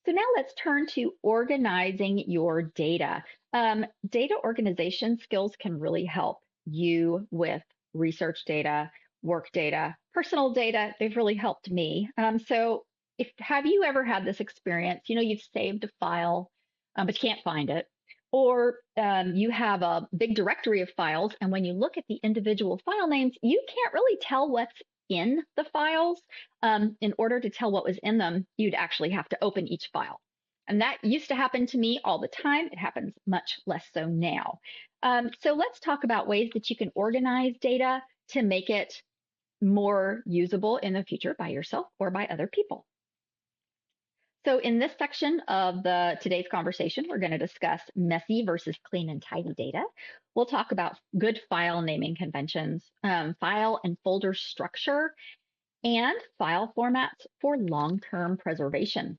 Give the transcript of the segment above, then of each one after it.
So now let's turn to organizing your data. Data organization skills can really help you with research data, work data, personal data. They've really helped me. So if have you ever had this experience? You've saved a file, but you can't find it. Or you have a big directory of files, and when you look at the individual file names, you can't really tell what's in the files. In order to tell what was in them, you'd actually have to open each file. And that used to happen to me all the time. It happens much less so now. So let's talk about ways that you can organize data to make it more usable in the future by yourself or by other people. So in this section of today's conversation, we're going to discuss messy versus clean and tidy data. We'll talk about good file naming conventions, file and folder structure, and file formats for long-term preservation.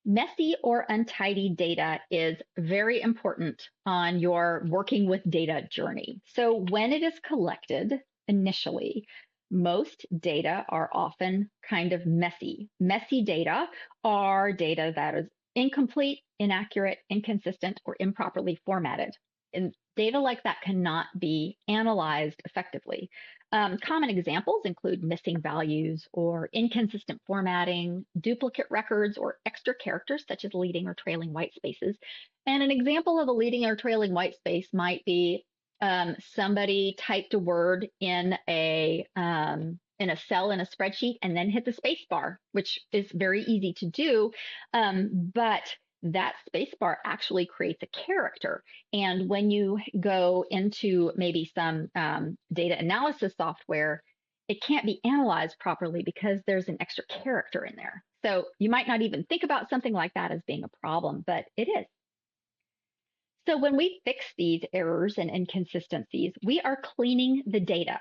Messy or untidy data is very important on your working with data journey. So when it is collected initially, most data are often kind of messy. Messy data are data that is incomplete, inaccurate, inconsistent, or improperly formatted. And data like that cannot be analyzed effectively. Common examples include missing values or inconsistent formatting, duplicate records, or extra characters such as leading or trailing white spaces. And an example of a leading or trailing white space might be somebody typed a word in a cell in a spreadsheet and then hit the space bar, which is very easy to do, but that space bar actually creates a character. And when you go into maybe some data analysis software, it can't be analyzed properly because there's an extra character in there. So you might not even think about something like that as being a problem, but it is. So when we fix these errors and inconsistencies, we are cleaning the data.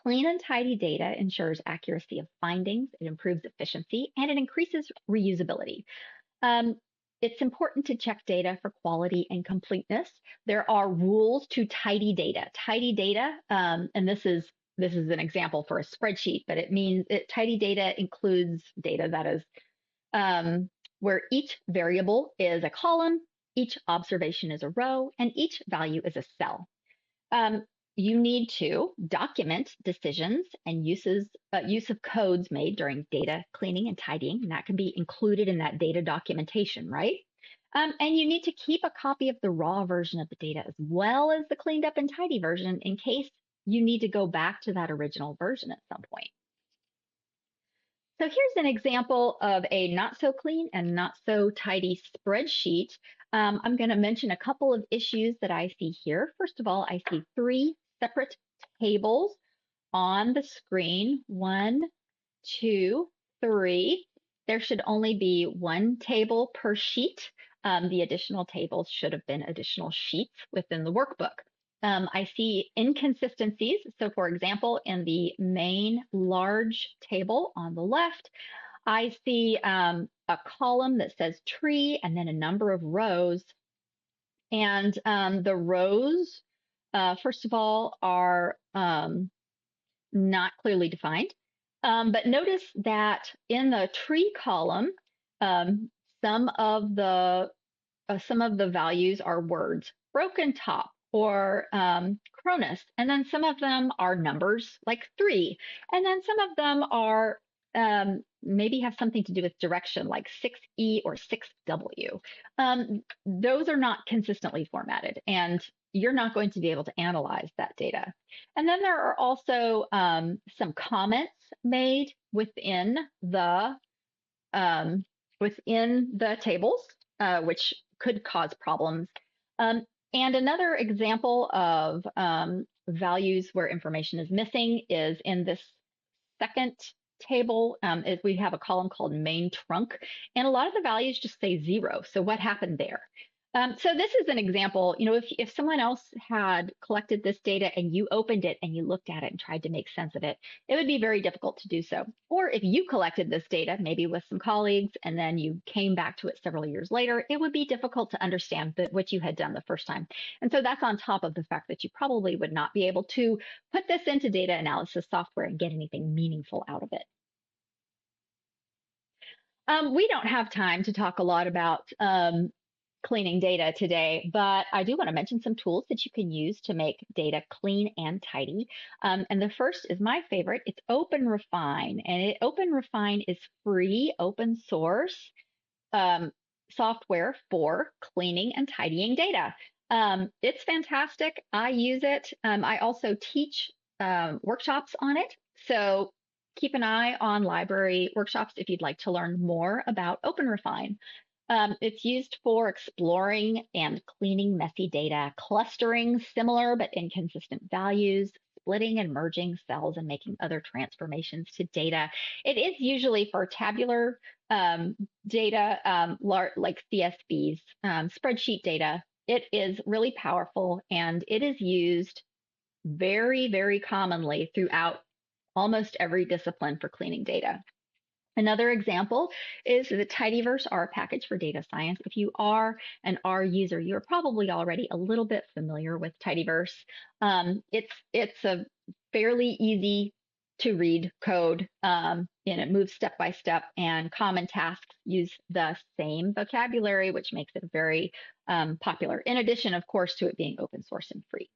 Clean and tidy data ensures accuracy of findings, it improves efficiency, and it increases reusability. It's important to check data for quality and completeness. There are rules to tidy data. Tidy data, and this is an example for a spreadsheet, but it means tidy data includes data that is where each variable is a column, each observation is a row, and each value is a cell. You need to document decisions and use of codes made during data cleaning and tidying, and that can be included in that data documentation, right? And you need to keep a copy of the raw version of the data as well as the cleaned up and tidy version in case you need to go back to that original version at some point. So here's an example of a not so clean and not so tidy spreadsheet. I'm going to mention a couple of issues that I see here. First of all, I see 3 separate tables on the screen. 1, 2, 3. There should only be 1 table per sheet. The additional tables should have been additional sheets within the workbook. I see inconsistencies. So for example, in the main large table on the left, I see a column that says tree and then a number of rows. And the rows, first of all, are not clearly defined. But notice that in the tree column, some of the values are words, broken top or Cronus, and then some of them are numbers like 3, and then some of them are maybe have something to do with direction like 6E or 6W. Those are not consistently formatted, and you're not going to be able to analyze that data. And then there are also some comments made within the tables, which could cause problems. And another example of values where information is missing is in this second table. Is we have a column called main trunk, and a lot of the values just say 0. So what happened there? So this is an example. If someone else had collected this data and you opened it and you looked at it and tried to make sense of it, it would be very difficult to do so. Or if you collected this data, maybe with some colleagues, and then you came back to it several years later, it would be difficult to understand what you had done the first time. And so that's on top of the fact that you probably would not be able to put this into data analysis software and get anything meaningful out of it. We don't have time to talk a lot about cleaning data today, but I do want to mention some tools that you can use to make data clean and tidy. And the first is my favorite. It's OpenRefine, and OpenRefine is free, open source um, software for cleaning and tidying data. It's fantastic. I use it. I also teach workshops on it. So keep an eye on library workshops if you'd like to learn more about OpenRefine. It's used for exploring and cleaning messy data, clustering similar but inconsistent values, splitting and merging cells, and making other transformations to data. It is usually for tabular data, like CSVs, spreadsheet data. It is really powerful and it is used very, very commonly throughout almost every discipline for cleaning data. Another example is the Tidyverse R package for data science. If you are an R user, you're probably already a little bit familiar with Tidyverse. It's a fairly easy to read code, and it moves step by step, and common tasks use the same vocabulary, which makes it very popular, in addition, of course, to it being open source and free.